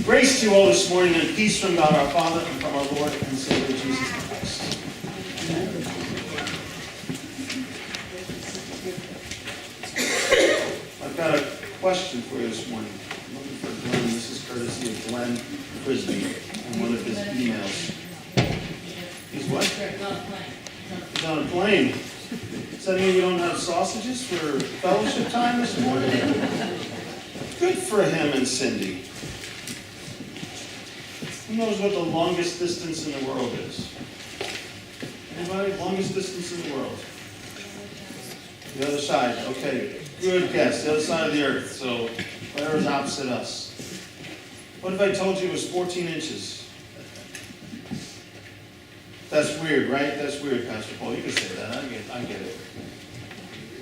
Grace to you all this morning and peace from God our Father and from our Lord and Savior Jesus Christ. I've got a question for you this morning. I'm looking for Glenn. This is courtesy of Glenn Frisbee and one of his emails. He's what? He's on a plane. Does that mean you don't have sausages for fellowship time this morning? Good for him and Cindy. Who knows what the longest distance in the world is? Anybody? Longest distance in the world? The other side. Okay. Good guess. The other side of the earth. So whatever's opposite us. What if I told you it was 14 inches? That's weird, right? That's weird, Pastor Paul. You can say that. I get it.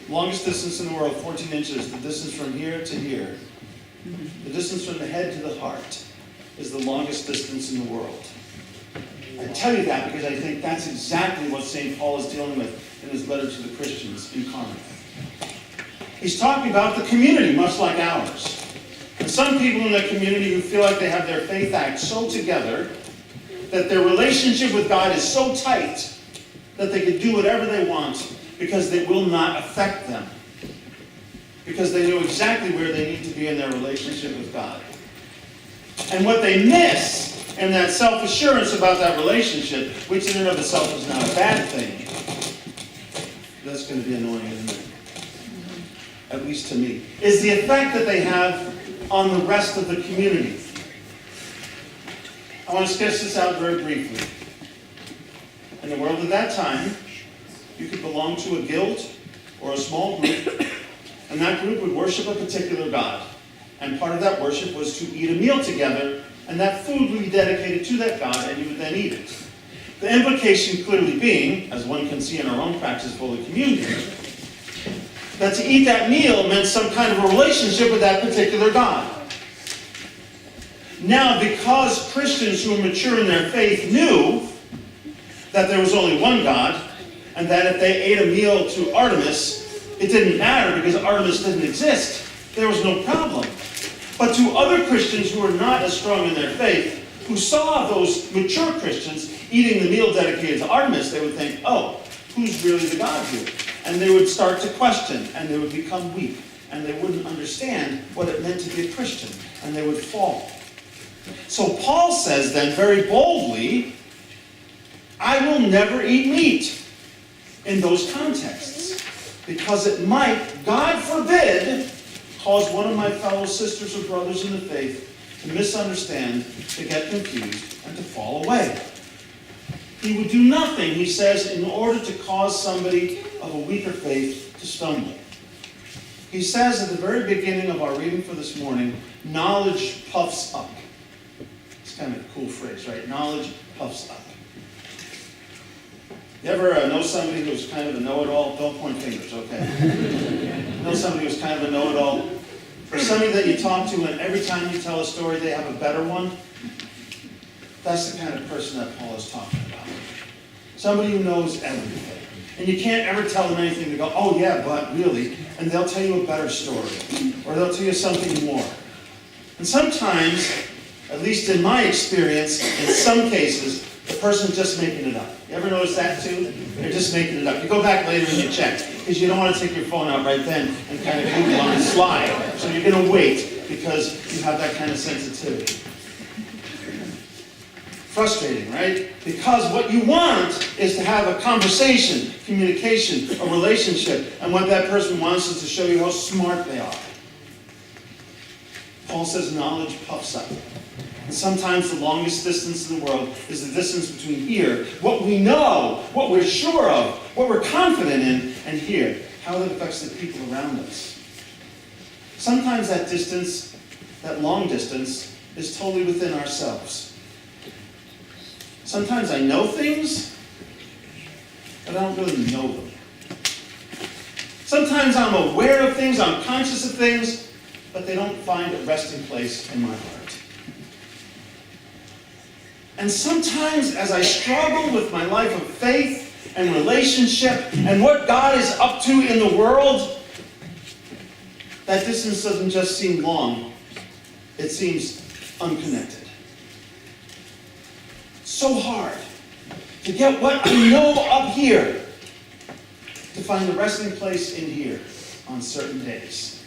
Longest distance in the world, 14 inches. The distance from here to here. The distance from the head to the heart is the longest distance in the world. I tell you that because I think that's exactly what St. Paul is dealing with in his letter to the Christians in Corinth. He's talking about the community, much like ours. And some people in the community who feel like they have their faith act so together that their relationship with God is so tight that they can do whatever they want because it will not affect them. Because they know exactly where they need to be in their relationship with God. And what they miss in that self-assurance about that relationship, which in and of itself is not a bad thing, that's going to be annoying, isn't it? At least to me, is the effect that they have on the rest of the community. I want to sketch this out very briefly. In the world at that time, you could belong to a guild or a small group, and that group would worship a particular god. And part of that worship was to eat a meal together, and that food would be dedicated to that god, and you would then eat it. The implication clearly being, as one can see in our own practice of Holy Communion, that to eat that meal meant some kind of a relationship with that particular god. Now, because Christians who are mature in their faith knew that there was only one God, and that if they ate a meal to Artemis, it didn't matter because Artemis didn't exist, there was no problem. But to other Christians who were not as strong in their faith, who saw those mature Christians eating the meal dedicated to Artemis, they would think, oh, who's really the God here? And they would start to question, and they would become weak, and they wouldn't understand what it meant to be a Christian, and they would fall. So Paul says then very boldly, I will never eat meat in those contexts, because it might, God forbid, cause one of my fellow sisters or brothers in the faith to misunderstand, to get confused, and to fall away. He would do nothing, he says, in order to cause somebody of a weaker faith to stumble. He says at the very beginning of our reading for this morning, knowledge puffs up. It's kind of a cool phrase, right? Knowledge puffs up. You ever know somebody who's kind of a know-it-all? Don't point fingers, okay? Know somebody who's kind of a know-it-all? Or somebody that you talk to and every time you tell a story they have a better one? That's the kind of person that Paul is talking about. Somebody who knows everything. And you can't ever tell them anything to go, oh yeah, but really. And they'll tell you a better story. Or they'll tell you something more. And sometimes, at least in my experience, in some cases, the person's just making it up. You ever notice that too? They're just making it up. You go back later and you check, because you don't want to take your phone out right then and kind of Google on the slide. So you're going to wait because you have that kind of sensitivity. Frustrating, right? Because what you want is to have a conversation, communication, a relationship, and what that person wants is to show you how smart they are. Paul says knowledge puffs up. And sometimes the longest distance in the world is the distance between here, what we know, what we're sure of, what we're confident in, and here, how that affects the people around us. Sometimes that distance, that long distance, is totally within ourselves. Sometimes I know things, but I don't really know them. Sometimes I'm aware of things, I'm conscious of things, but they don't find a resting place in my heart. And sometimes as I struggle with my life of faith and relationship and what God is up to in the world, that distance doesn't just seem long, it seems unconnected. So hard to get what I know up here to find a resting place in here on certain days.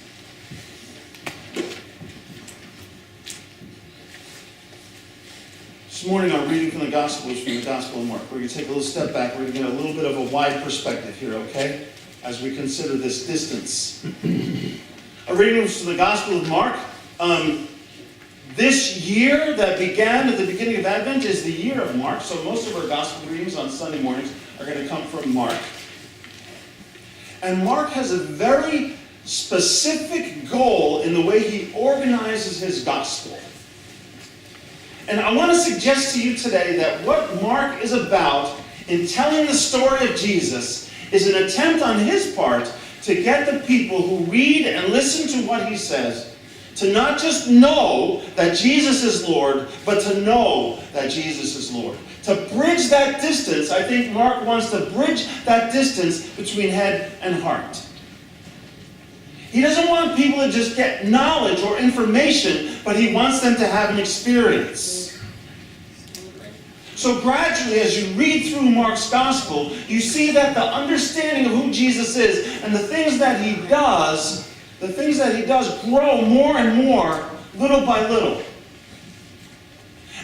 This morning our reading from the Gospel is from the Gospel of Mark. We're going to take a little step back. We're going to get a little bit of a wide perspective here, okay? As we consider this distance. A reading from the Gospel of Mark. This year that began at the beginning of Advent is the year of Mark, so most of our Gospel readings on Sunday mornings are going to come from Mark. And Mark has a very specific goal in the way he organizes his Gospel. And I want to suggest to you today that what Mark is about in telling the story of Jesus is an attempt on his part to get the people who read and listen to what he says to not just know that Jesus is Lord, but to know that Jesus is Lord. To bridge that distance, I think Mark wants to bridge that distance between head and heart. He doesn't want people to just get knowledge or information, but he wants them to have an experience. So gradually, as you read through Mark's Gospel, you see that the understanding of who Jesus is and the things that he does grow more and more, little by little.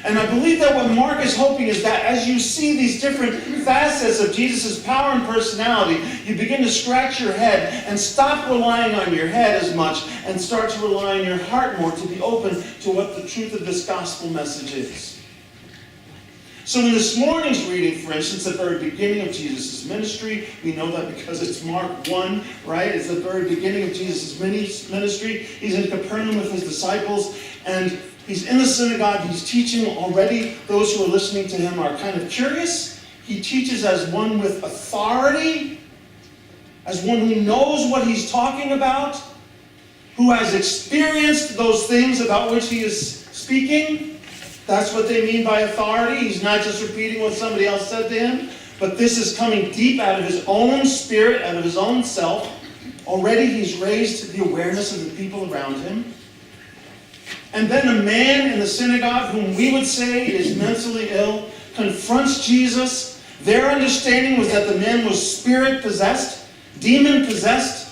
And I believe that what Mark is hoping is that as you see these different facets of Jesus' power and personality, you begin to scratch your head and stop relying on your head as much and start to rely on your heart more, to be open to what the truth of this gospel message is. So in this morning's reading, for instance, the very beginning of Jesus' ministry, we know that because it's Mark 1, right? It's the very beginning of Jesus' ministry. He's in Capernaum with his disciples, and he's in the synagogue. He's teaching already. Those who are listening to him are kind of curious. He teaches as one with authority, as one who knows what he's talking about, who has experienced those things about which he is speaking. That's what they mean by authority. He's not just repeating what somebody else said to him, but this is coming deep out of his own spirit, out of his own self. Already he's raised the awareness of the people around him. And then a man in the synagogue, whom we would say is mentally ill, confronts Jesus. Their understanding was that the man was spirit-possessed, demon-possessed.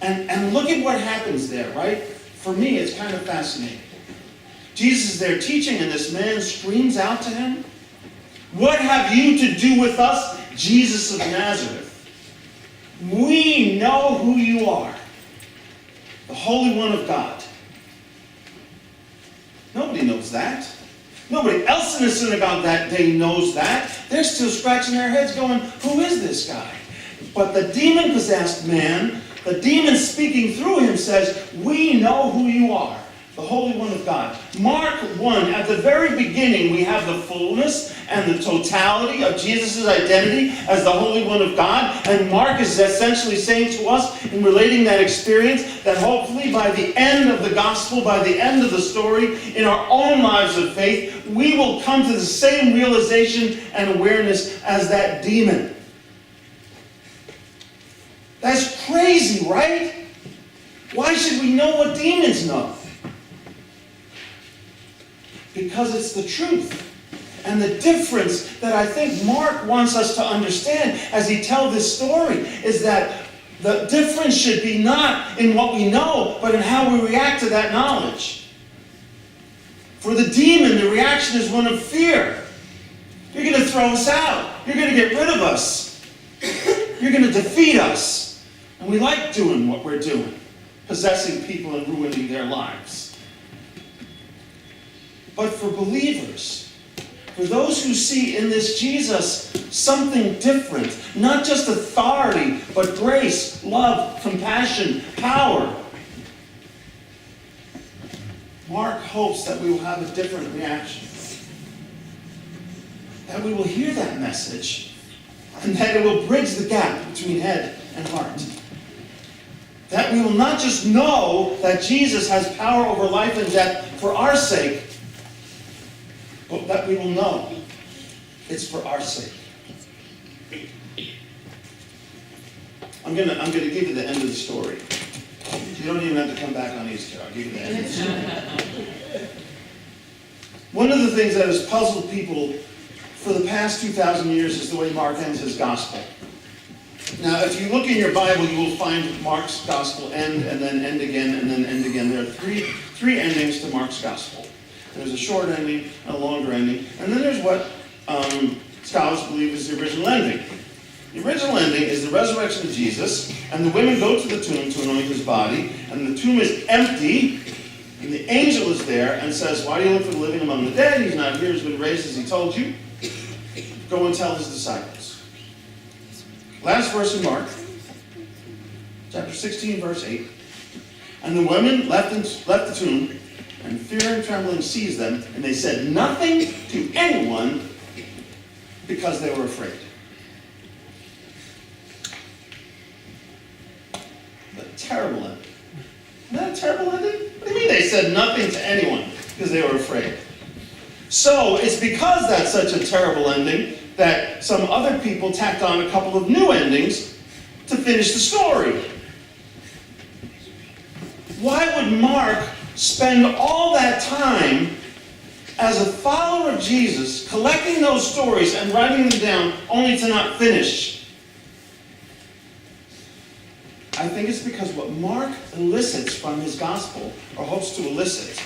And look at what happens there, right? For me, it's kind of fascinating. Jesus is there teaching, and this man screams out to him, "What have you to do with us, Jesus of Nazareth? We know who you are, the Holy One of God." Nobody knows that. Nobody else in the synagogue that day knows that. They're still scratching their heads going, who is this guy? But the demon-possessed man, the demon speaking through him, says, "We know who you are, the Holy One of God." Mark 1, at the very beginning, we have the fullness and the totality of Jesus' identity as the Holy One of God. And Mark is essentially saying to us, in relating that experience, that hopefully by the end of the gospel, by the end of the story, in our own lives of faith, we will come to the same realization and awareness as that demon. That's crazy, right? Why should we know what demons know? Because it's the truth. And the difference that I think Mark wants us to understand as he tells this story is that the difference should be not in what we know, but in how we react to that knowledge. For the demon, the reaction is one of fear. You're going to throw us out. You're going to get rid of us. You're going to defeat us. And we like doing what we're doing, possessing people and ruining their lives. But for believers, for those who see in this Jesus something different, not just authority, but grace, love, compassion, power, Mark hopes that we will have a different reaction. That we will hear that message, and that it will bridge the gap between head and heart. That we will not just know that Jesus has power over life and death for our sake, but that we will know it's for our sake. I'm gonna give you the end of the story. You don't even have to come back on Easter. I'll give you the end of the story. One of the things that has puzzled people for the past 2,000 years is the way Mark ends his gospel. Now, if you look in your Bible, you will find Mark's gospel end, and then end again, and then end again. There are three endings to Mark's gospel. There's a short ending, a longer ending, and then there's what scholars believe is the original ending. The original ending is the resurrection of Jesus, and the women go to the tomb to anoint his body, and the tomb is empty, and the angel is there and says, "Why do you look for the living among the dead? He's not here, he's been raised as he told you. Go and tell his disciples." Last verse in Mark, chapter 16, verse 8. "And the women left the tomb, and fear and trembling seized them, and they said nothing to anyone because they were afraid." A terrible ending. Isn't that a terrible ending? What do you mean they said nothing to anyone because they were afraid? So it's because that's such a terrible ending that some other people tacked on a couple of new endings to finish the story. Why would Mark spend all that time as a follower of Jesus collecting those stories and writing them down only to not finish? I think it's because what Mark elicits from his gospel, or hopes to elicit,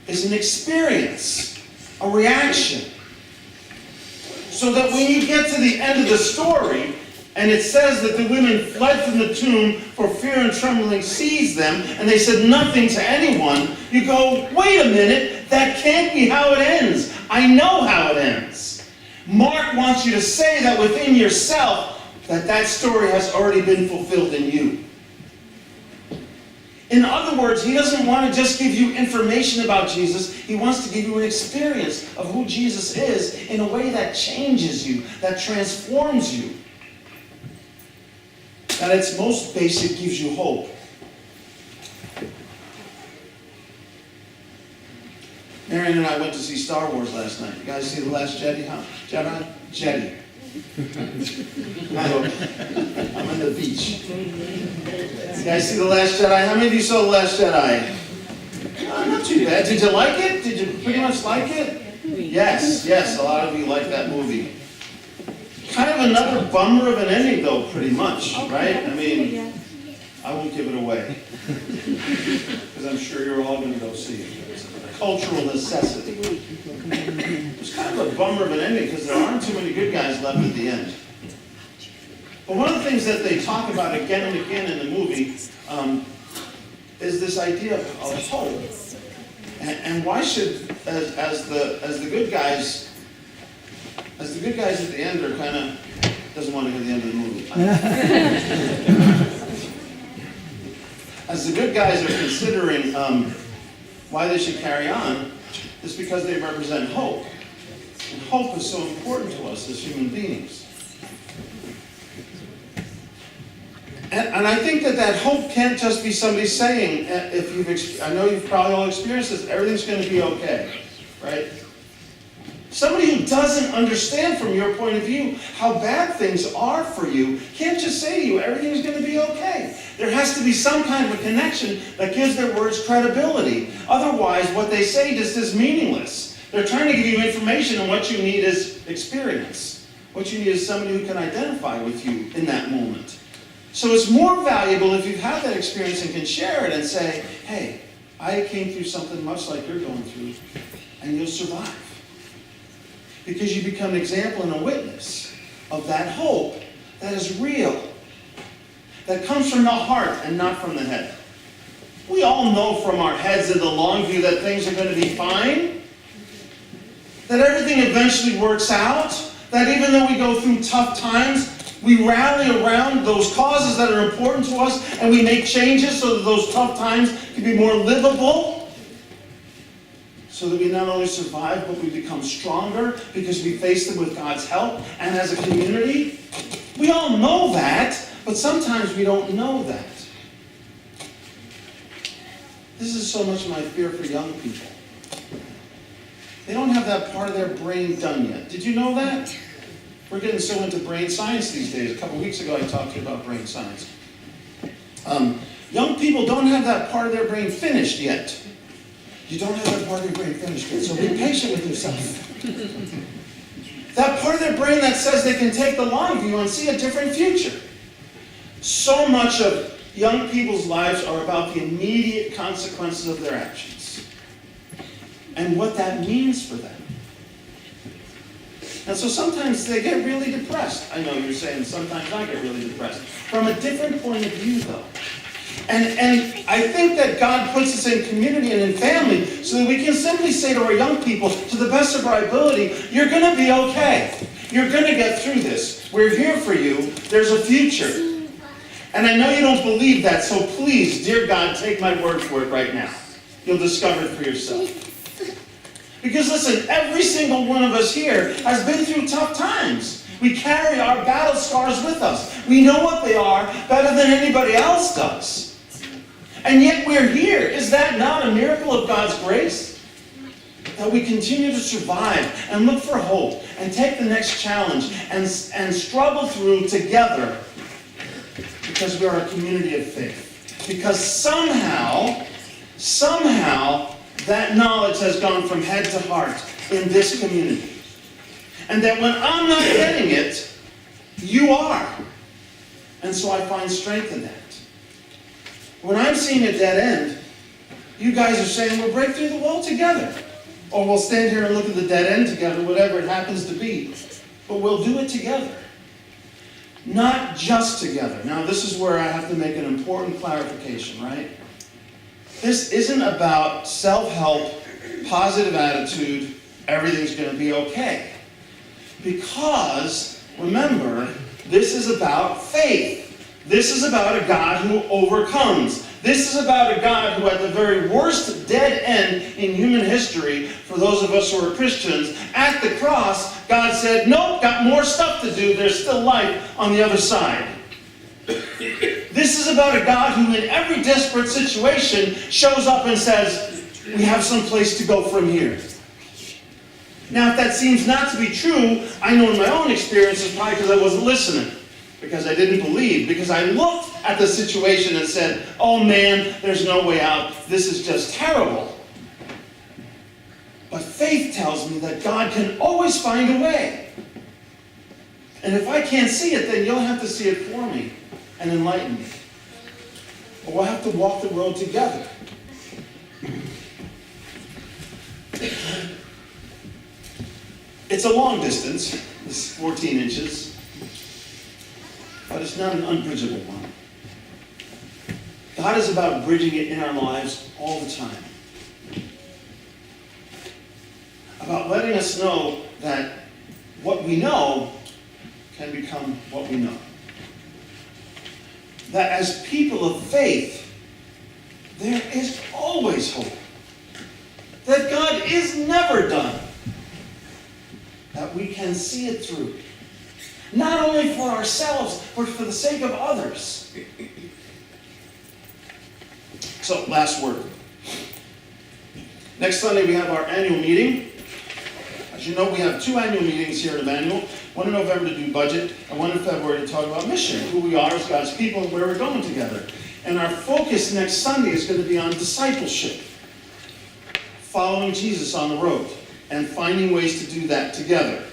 is an experience, a reaction. So that when you get to the end of the story, and it says that the women fled from the tomb for fear and trembling seized them, and they said nothing to anyone, you go, wait a minute, that can't be how it ends. I know how it ends. Mark wants you to say that within yourself, that story has already been fulfilled in you. In other words, he doesn't want to just give you information about Jesus. He wants to give you an experience of who Jesus is in a way that changes you, that transforms you. At its most basic, gives you hope. Marion and I went to see Star Wars last night. You guys see The Last Jedi? Huh? Jedi. I'm on the beach. You guys see The Last Jedi? How many of you saw The Last Jedi? Not too bad. Did you like it? Did you pretty much like it? Yes, a lot of you like that movie. Kind of another bummer of an ending, though, pretty much, right? I mean, I won't give it away. Because I'm sure you're all going to go see it. It's a cultural necessity. It's kind of a bummer of an ending because there aren't too many good guys left at the end. But one of the things that they talk about again and again in the movie is this idea of hope. And why should, as the good guys at the end are kind of, doesn't want to hear the end of the movie. As the good guys are considering why they should carry on, it's because they represent hope. And hope is so important to us as human beings. And I think that hope can't just be somebody saying, I know you've probably all experienced this, everything's going to be okay, right? Somebody who doesn't understand from your point of view how bad things are for you can't just say to you, everything's going to be okay. There has to be some kind of a connection that gives their words credibility. Otherwise, what they say just is meaningless. They're trying to give you information, and what you need is experience. What you need is somebody who can identify with you in that moment. So it's more valuable if you've had that experience and can share it and say, hey, I came through something much like you're going through, and you'll survive. Because you become an example and a witness of that hope that is real, that comes from the heart and not from the head. We all know from our heads in the long view that things are going to be fine, that everything eventually works out, that even though we go through tough times, we rally around those causes that are important to us and we make changes so that those tough times can be more livable. So that we not only survive, but we become stronger because we face them with God's help and as a community. We all know that, but sometimes we don't know that. This is so much my fear for young people. They don't have that part of their brain done yet. Did you know that? We're getting so into brain science these days. A couple weeks ago I talked to you about brain science. Young people don't have that part of their brain finished yet. You don't have that part of your brain finished yet, so be patient with yourself. That part of their brain that says they can take the long view and see a different future. So much of young people's lives are about the immediate consequences of their actions and what that means for them. And so sometimes they get really depressed. I know you're saying sometimes I get really depressed. From a different point of view, though. And I think that God puts us in community and in family so that we can simply say to our young people, to the best of our ability, you're going to be okay. You're going to get through this. We're here for you. There's a future. And I know you don't believe that, so please, dear God, take my word for it right now. You'll discover it for yourself. Because listen, every single one of us here has been through tough times. We carry our battle scars with us. We know what they are better than anybody else does. And yet we're here. Is that not a miracle of God's grace? That we continue to survive and look for hope and take the next challenge and struggle through together because we are a community of faith. Because somehow, that knowledge has gone from head to heart in this community. And that when I'm not getting it, you are. And so I find strength in that. When I'm seeing a dead end, you guys are saying we'll break through the wall together. Or we'll stand here and look at the dead end together, whatever it happens to be. But we'll do it together. Not just together. Now this is where I have to make an important clarification, right? This isn't about self-help, positive attitude, everything's going to be okay. Because, remember, this is about faith. This is about a God who overcomes. This is about a God who, at the very worst dead end in human history, for those of us who are Christians, at the cross, God said, nope, got more stuff to do. There's still life on the other side. This is about a God who, in every desperate situation, shows up and says, we have some place to go from here. Now, if that seems not to be true, I know in my own experience it's probably because I wasn't listening. Because I didn't believe. Because I looked at the situation and said, oh man, there's no way out. This is just terrible. But faith tells me that God can always find a way. And if I can't see it, then you'll have to see it for me and enlighten me. Or we'll have to walk the road together. It's a long distance. It's 14 inches. But it's not an unbridgeable one. God is about bridging it in our lives all the time. About letting us know that what we know can become what we know. That as people of faith, there is always hope. That God is never done. That we can see it through. Not only for ourselves, but for the sake of others. So, last word. Next Sunday we have our annual meeting. As you know, we have 2 annual meetings here at Emmanuel. One in November to do budget, and one in February to talk about mission, who we are as God's people and where we're going together. And our focus next Sunday is going to be on discipleship. Following Jesus on the road, and finding ways to do that together.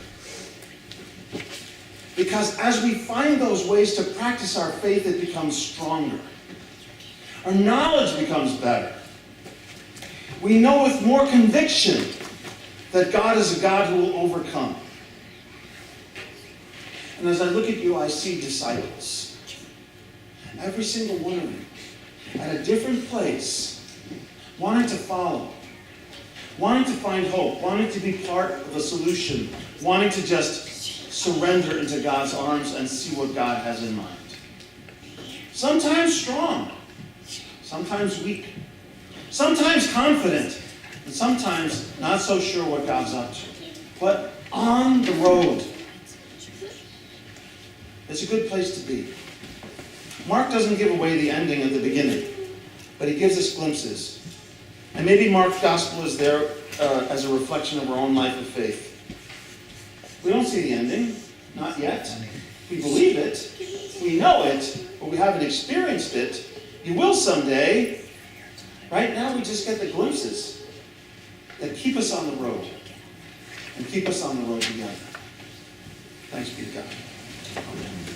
Because as we find those ways to practice our faith, it becomes stronger. Our knowledge becomes better. We know with more conviction that God is a God who will overcome. And as I look at you, I see disciples. Every single one of you at a different place, wanting to follow, wanting to find hope, wanting to be part of a solution, wanting to just surrender into God's arms and see what God has in mind. Sometimes strong, sometimes weak, sometimes confident, and sometimes not so sure what God's up to. But on the road, it's a good place to be. Mark doesn't give away the ending of the beginning, but he gives us glimpses. And maybe Mark's gospel is there as a reflection of our own life of faith. We don't see the ending, not yet. We believe it, we know it, but we haven't experienced it. You will someday. Right now we just get the glimpses. that keep us on the road and keep us on the road together. Thanks be to God. Amen.